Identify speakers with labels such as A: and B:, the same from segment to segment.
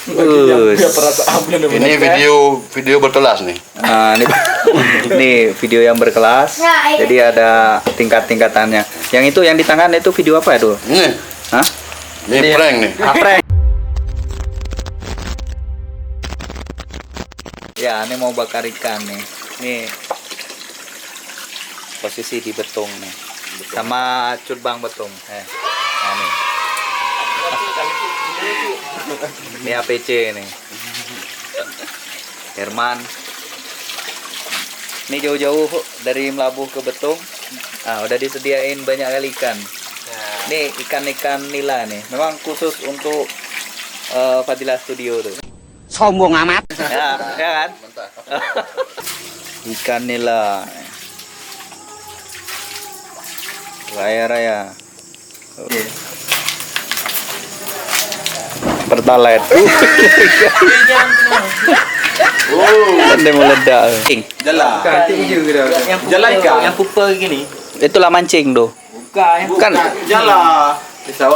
A: Ini video berkelas nih.
B: Nah, ini video yang berkelas. Jadi ada tingkat-tingkatannya. Yang itu yang di tangan itu video apa itu?
A: Ini.
B: Hah?
A: Ini prank nih.
B: Prank. Ya, ini mau bakar ikan nih. Ini posisi di betung nih. Sama curbang betung. Nah, nih. Ini APC nih. Herman. Ini jauh-jauh dari Melabuh ke Betung. Udah disediain banyak kali ikan. Ini ikan-ikan nila nih. Memang khusus untuk Fadilah Studio tuh.
C: Sombong amat.
B: Ya kan? Ikan nila. Raya-raya. Oke. Pertalite. Pandai meledak.
D: Jala.
B: Jala
D: ikan. Yang pupa gini.
B: Itulah mancing tuh. Bukan.
D: Jala.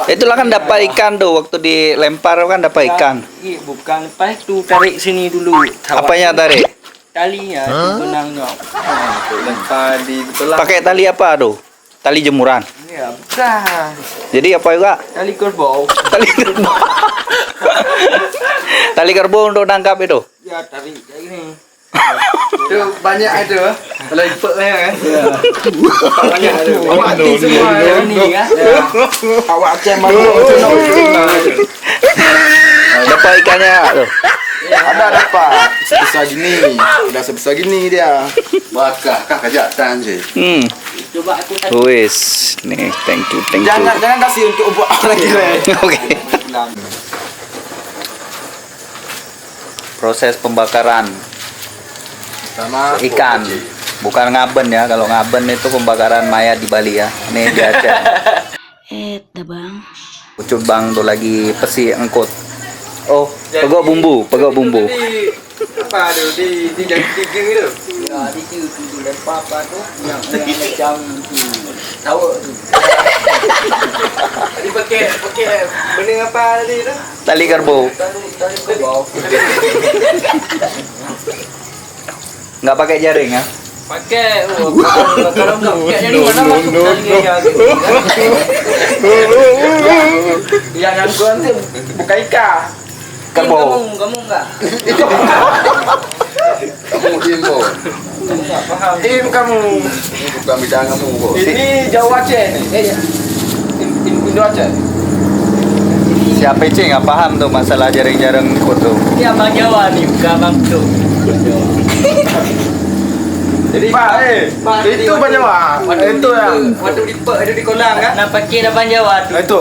B: Itulah kan dapat ikan tuh waktu dilempar kan dapat ikan.
D: Bukan, lepas tu tarik sini dulu.
B: Apanya tarik?
D: Talinya, benangnya. Lempar di tulang.
B: Pakai tali apa tuh? Tali jemuran.
D: Ya, bukan.
B: Jadi apa juga?
D: Tali kerbau.
B: Tali kerbau. Tali kerbau untuk nangkap itu.
D: Ya, tarik kayak gini. Itu banyak itu. Kalau ipek lah kan. Ya. Banyak ada. Awak hati semua ini kan. Awak cemar
B: dapat ikannya tuh.
D: Ada dapat. Sebesar gini. Udah sebesar gini dia.
A: Bakar kah kajatan sih.
D: Coba aku
B: Wis, nih thank you.
D: jangan kasih untuk buat orang kira.
B: Oke. Proses pembakaran
A: Sama
B: ikan, bukan ngaben ya. Kalau ngaben itu pembakaran mayat di Bali ya. Ini di Aceh.
C: Bang.
B: Ucut bang tuh lagi pesi engkut. Oh, pegok bumbu.
D: Apa tu di jam 3 gitu. Ya, di situ lempar apa tu yang macam tahu tu. Tadi pakai benda apa tadi tu?
B: Tali kerbau.
D: Tali kerbau.
B: Nggak pakai jaring ya?
D: Pakai kalau enggak pakai jadi mana masuk tali aja gitu. Yang gua nanti buka ikan.
B: Kerbau.
D: Kamu enggak?
A: kamu info.
D: Enggak paham. Kamu.
A: Ini bukan bidang kamu kok.
D: Ini Jawa Aceh nih. Indo Aceh.
B: Si APC nggak paham tuh masalah jaring-jaring engkut tuh.
D: Ini abang Jawa nih, bukan abang tuh. Jadi itu abang Jawa. Itu yang waktu di kolam kan? Nampakin abang Jawa tuh.
E: Itu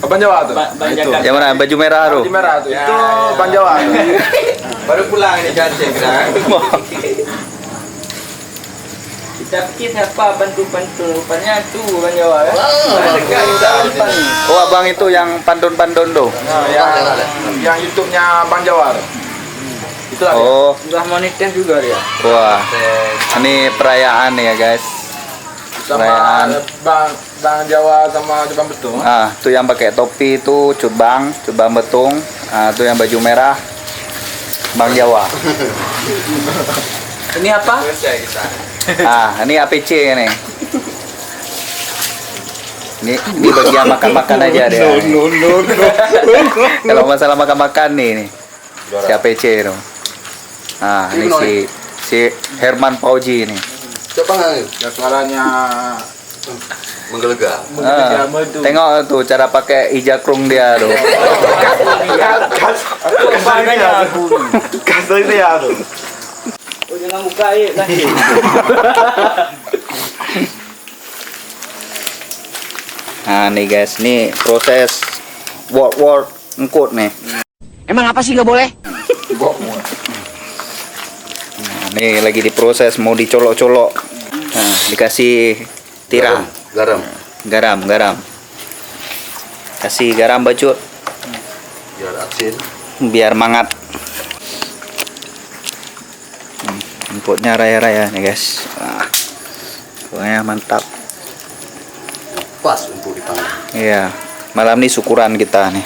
E: abang Jawa tuh.
B: Yang mana baju merah tuh?
E: Baju merah tuh. Itu abang Jawa tuh.
D: Baru pulang ini Aceh kan. Kita pikir siapa bantu-bantu, rupanya tuh abang Jawa kan. Dekat depan.
B: Oh, abang itu yang pandon-pandon tuh.
E: Nah, yang YouTube-nya Bang Jawa tuh. Itulah dia.
B: Oh,
D: Sudah moneter juga dia.
B: wah. Ini perayaan ya guys.
E: Sama Bang Jawa sama Jepang Betung.
B: Tuh yang pakai topi itu cubang betung. Tuh yang baju merah Bang Jawa.
D: Ini apa?
B: Ini APC nih. Ini bagian makan-makan aja deh. Kalau masalah makan-makan nih si APC itu. Ini si Herman Pauji nih.
A: Coba nggak?
E: Yang suaranya
A: Menggelegar.
B: Tengok tuh cara pakai ijakrung dia tuh.
E: kasih dia tuh.
D: Oh, jangan buka lagi.
B: Nih guys, nih proses word engkut nih.
C: Emang apa sih nggak boleh?
B: Nih lagi diproses mau dicolok-colok. Dikasih tiram, garam. Kasih garam bacut
A: Biar asin.
B: biar mangat. Empuknya raya-raya nih guys. Pokoknya mantap.
A: Pas untuk di tangan.
B: Iya, malam ini syukuran kita nih.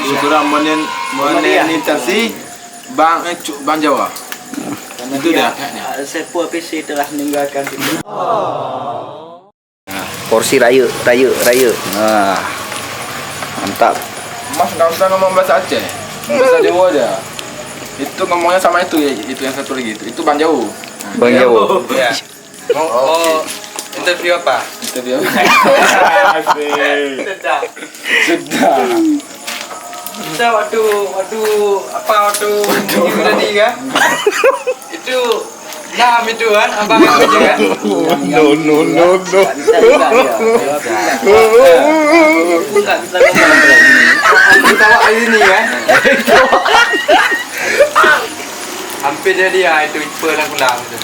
E: ukuran monetisasi Bank Jawa. Itu dia.
D: Sepuh PC telah meninggalkan kita.
B: Porsi rayu. Nah, mantap.
E: Mas nggak usah ngomong bahasa Aceh, bahasa Jawa aja. Itu ngomongnya sama itu ya, itu yang satu lagi itu Bang Jawa.
B: Bang Jawa.
D: Ya. Oh, interview apa?
E: Itu dia.
D: Sedap.
E: Sudah.
D: Kita waktu tadi kan? Itu Nam itu kan, abang itu kan?
A: No.
D: Kita waktu ini kan? Hampir jadi ya itu pelang itu.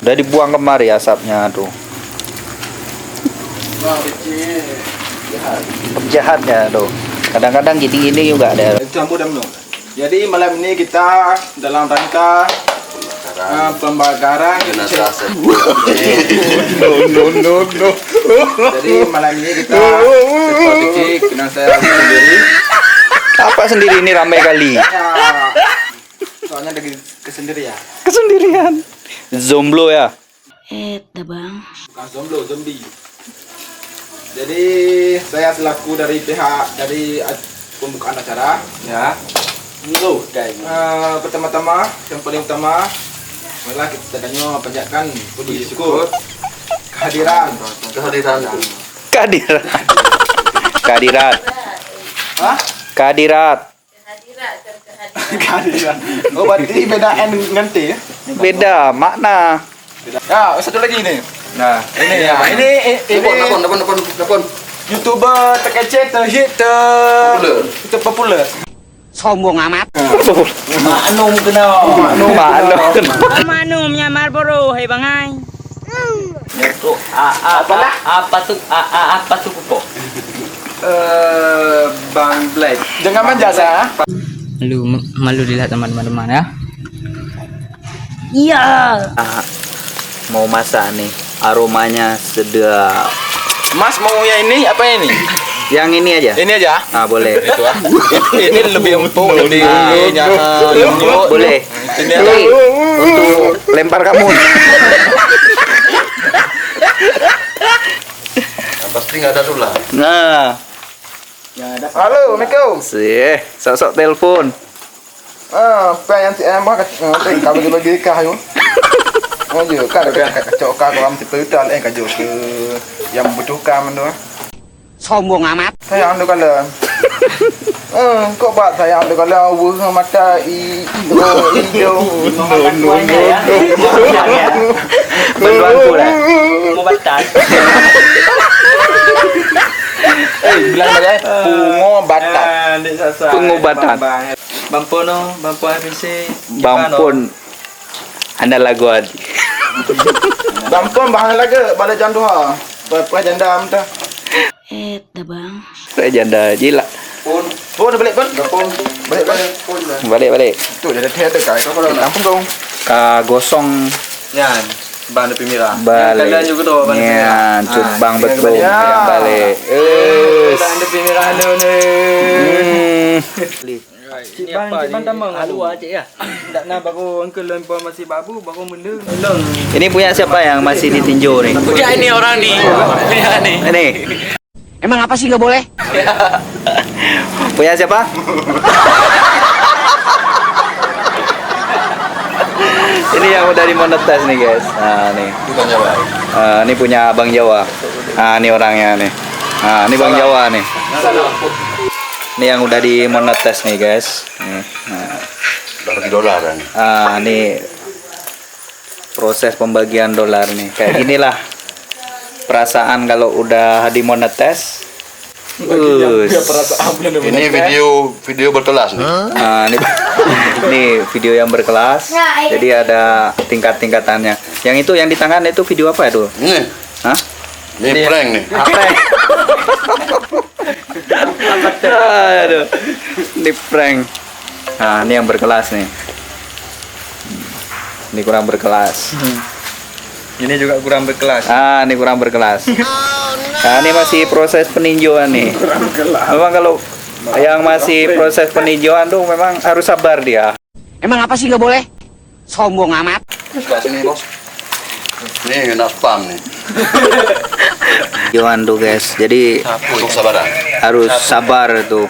B: Udah dibuang kemari asapnya tuh. Jahatnya tuh. Kadang-kadang gini juga ada.
E: Campur dan belum. Jadi malam ini kita dalam rangka pembakaran.
A: Jenazah aset.
E: No. Jadi malam ini kita seperti kena saya sendiri.
B: Apa sendiri ini ramai kali?
E: Ya, soalnya lagi kesendirian.
B: Kesendirian. Zomblo ya.
C: Dah bang.
E: Bukan zombie. Jadi saya selaku dari pihak dari pembukaan acara ya. Pertama-tama yang paling utama malah kita tanya panjatkan puji syukur kehadiran.
B: Kehadirat.
E: Hah?
B: Kehadirat.
E: Kehadiran. Oh berarti beda N dengan T ya?
B: Beda makna.
E: Ya, satu lagi nih. Nah, ini ya. Ini
A: Telepon.
E: YouTuber terkece, terhit, terpopuler.
C: Sombong amat.
D: Maklum kenal.
C: Manu menyamar boro, hei bangai.
D: Apa tuh kok?
E: Bang Blake. Jangan manja saya.
C: Malu dilihat teman-teman ya. Iya.
B: Mau masak nih, aromanya sedap.
E: Mas mau yang ini apa ini?
B: Yang ini aja.
E: Ini aja.
B: Ah boleh.
E: Itu ah. Ini lebih empuk, lebih lembut.
B: Boleh.
E: Ini
B: Ini untuk lempar kamu.
A: Pasti nggak ada tulah.
B: Nah,
E: Halo, Assalamualaikum.
B: sih, sok-sok telepon.
E: Apa yang kau bagi kah yo? Oh je, kan kacau kau am tipe itu alih kau ke yang membutuhkan tu.
C: Sombong amat.
E: Saya anda kala. Kau buat saya anda kala wujud mata hijau.
B: Bantuanku lah.
D: Mau batas.
E: Bilang aja pungo batak.
B: Pengobatan.
D: Bampo FPC.
B: Bampun. Anda lagu adi.
E: Dampun bahan lagi balik jam 2. Berapa janda minta?
C: Dah bang.
B: Saya janda gila.
E: Pun balik pun.
B: Balik.
E: Tu dia dah tu kai. Kau kalau dampun kau.
B: Gosong
D: Nyan, bang de pimira.
B: balik.
D: Kadang juga tu bang de pimira.
B: Nyan, cubang betul.
E: Ya.
B: Balik.
D: Bang de pimira anu ni. Bang tamang alu aje ya. Ndak nak baru uncle lempar masih babu baru mula.
B: Ini punya siapa yang masih ditinjau nih?
D: Punya ini orang ni. Lihat ni.
B: Ini
C: Emang apa sih nggak boleh?
B: punya siapa? Ini yang udah dimonetis nih guys. Nah nih.
A: Bukan Jawa.
B: Ini punya Bang Jawa. Nah ini orangnya nih. Nah ini Bang Jawa nih. Ini yang udah dimonetis nih guys. Nih. Nah.
A: Bagi dolar kan.
B: Ini proses pembagian dolar nih. Kayak ginilah perasaan kalau udah dimonetis.
A: Ini video berkelas nih.
B: Nah, ini video yang berkelas. Jadi ada tingkat-tingkatannya. Yang itu yang di tangan itu video apa itu?
A: Ini.
B: Hah?
A: Ini prank nih.
B: Aduh. Ini prank. Nah, ini yang berkelas nih. Ini kurang berkelas.
D: Ini juga kurang berkelas.
B: Ini kurang berkelas. Nah, ini masih proses peninjauan nih. Memang kalau Yang masih proses peninjauan tuh memang harus sabar dia.
C: Emang apa sih nggak boleh? Sombong amat.
A: Sebelah sini bos. Ini kena spam nih.
B: Peninjauan tuh guys. Jadi
A: Untuk sabaran.
B: harus sabar itu.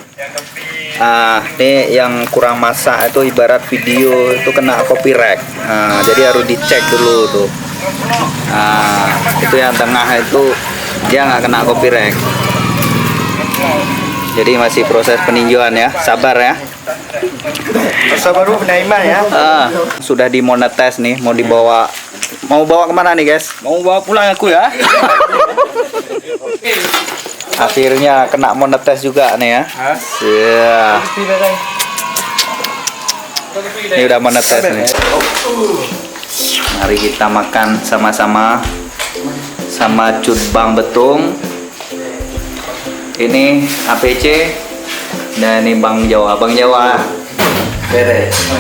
B: Ini yang kurang masak itu ibarat video itu kena copyright. Jadi harus dicek dulu tuh. Itu yang tengah itu dia nggak kena copyright. Jadi masih proses peninjauan ya, sabar ya.
D: Masa baru penaiman ya.
B: Sudah dimonetize nih, mau bawa kemana nih guys?
D: Mau bawa pulang aku ya.
B: Akhirnya kena monetize juga nih ya. Iya. Ini udah monetize nih. Mari kita makan sama-sama sama cutbang betung. Ini APC dan ini Bang Jawa. Bang Jawa. Beres.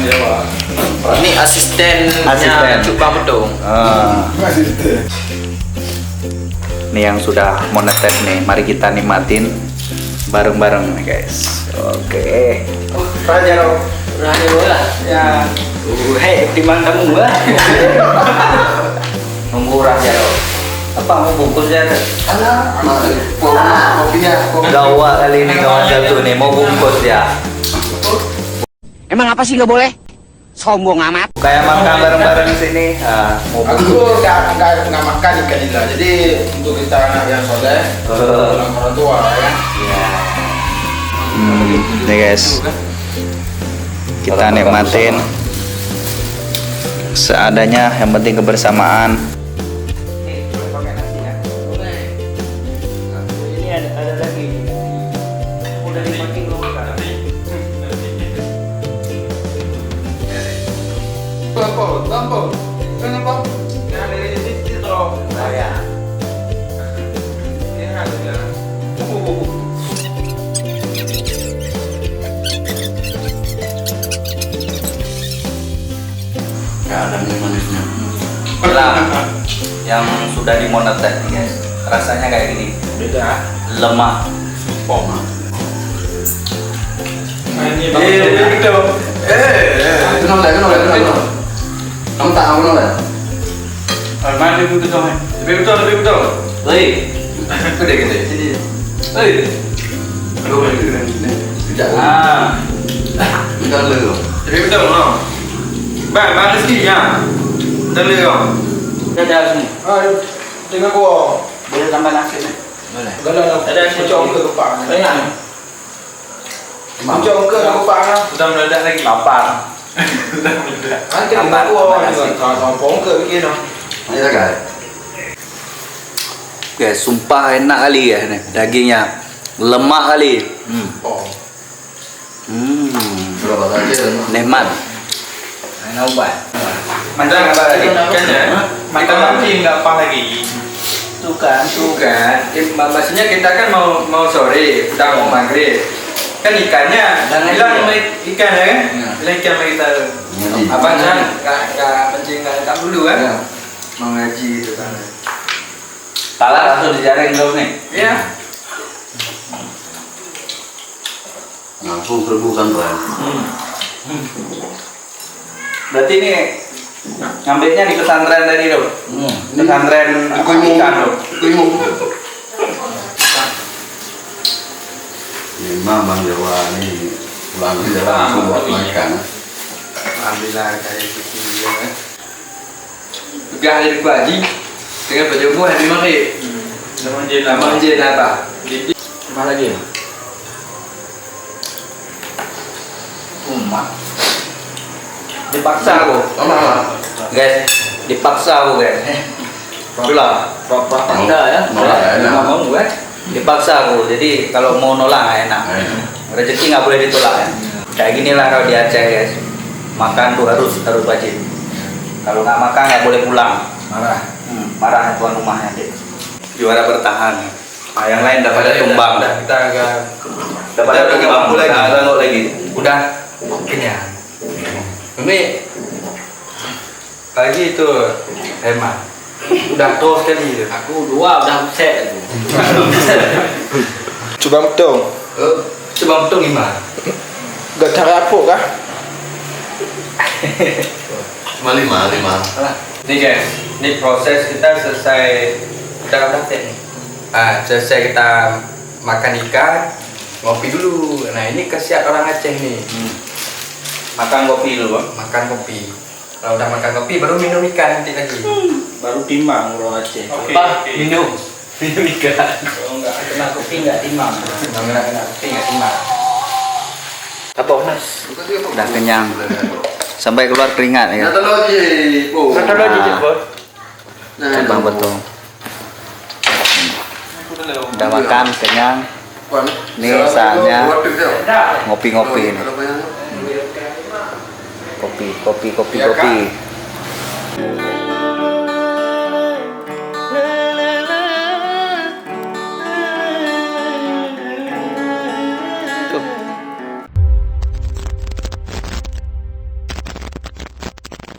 D: Ini asistennya
B: Asisten.
D: Cupang Betung.
B: Ini yang sudah monetes nih. Mari kita nikmatin bareng-bareng nih guys. Oke.
D: Raja lo. Raja lo lah. Ya. Hei, di mana kamu gua?
B: Nunggu Raja lo. Apa mau bungkusnya?
E: Kopinya.
B: Gawat kali ini kawan satu nih mau bungkus ya.
C: Emang apa sih nggak boleh? Sombong amat.
B: Kayak makan bareng-bareng di sini. Mau bungkus.
E: Aku nggak makan ikan nila. Jadi untuk kita anak yang soleh, orang tua ya.
B: Nih guys. Kita nikmatin seadanya, yang penting kebersamaan.
D: Ini ada lagi. Udah dimakan belum kan?
E: Tampol. Kenapa?
D: Nah, dari situ toh. Saya. Ini harusnya.
A: Gak ada manisnya.
B: Yang sudah dimonetize nih guys. Rasanya kayak gini.
D: Beda.
B: Lemah.
A: Pom.
D: Ini begitu.
A: Kenal. Kamu tak kamu kenal?
D: Mana dia begitu kan? Lebih betul.
B: Hei.
A: Gede.
D: Sini.
B: Hei.
A: Tidak. Tidak lu.
D: Lebih betul no. Bang rezekinya. Dan leo.
B: Ada sini.
E: Ayo, tinggal gua.
B: Boleh tambah nasi nih.
E: Gak ada.
D: Ada
E: Kucing ke kepala.
D: Banyak.
E: Kucing ke kepala.
D: Sudah meledak lagi. Lapar.
E: Nanti tinggal gua. Sompong ke bikin.
A: Ini tak ada.
B: Guys, sumpah enak kali ya nih dagingnya. Lemak kali.
E: Oh.
A: Berapa saja?
B: Nikmat.
D: Enak banget. Mancing apa lagi? Kan ya? Kita mancing nggak apa lagi? Bukan. Maksudnya kita kan mau sore, udah mau maghrib. Kan ikannya, bilang ikan ya kan? Bilang ikan sama kita. Abang kan nggak mancing nggak dulu kan? Mau ngaji itu kan?
B: Salah langsung dijaring terus nih.
D: Iya.
A: Langsung terbukan Ren.
B: Berarti ini ngambilnya di pesantren tadi dong. Pesantren ikan dong.
A: Memang Bang Jawa ini pulang ke Jawa langsung buat makan.
D: Alhamdulillah kayak gitu ya kan. Tiga hari di haji dengan baju gua hari maghrib. Manjin apa? Apa lagi?
B: Umat. Dipaksa aku.
A: Guys,
B: Dipaksa aku guys. Itulah.
D: Propaganda ya.
A: Nolak ya, enak.
D: Ngomong gue.
B: Dipaksa aku. Jadi kalau mau nolak nggak enak. Rezeki nggak boleh ditolak ya. Kayak gini lah kalau di Aceh guys. Makan tuh harus wajib. Kalau nggak makan nggak boleh pulang. Marah tuan rumahnya deh. Juara bertahan. Nah, yang lain dapat ada tumbang.
D: Kita agak
B: Dapat ada tumbang
D: lagi.
B: lagi.
D: Udah ini ya. Ini pagi itu hemat. Udah tos sekali itu. Aku dua udah set itu.
E: Coba betul.
D: Coba betul 5.
E: Gak cari apa kah?
A: Cuma 5.
D: Nih guys, ini proses kita selesai udah berapa nih? Selesai kita makan ikan, ngopi dulu. Nah ini khasiat orang Aceh nih.
B: Makan kopi dulu, Bang.
D: Makan kopi. Kalau udah makan kopi baru minum ikan nanti lagi.
B: Baru timang orang Aceh.
D: Minum ikan.
B: Kalau nggak kena kopi nggak timang.
D: Kena kopi nggak timang. Apa Nas?
B: Udah kenyang. Sampai keluar keringat ya.
A: Nyata lo aja, po.
D: Kata lagi Bos.
B: Bang betul. Udah makan kenyang. Ini saatnya ngopi-ngopi nih. Kopi.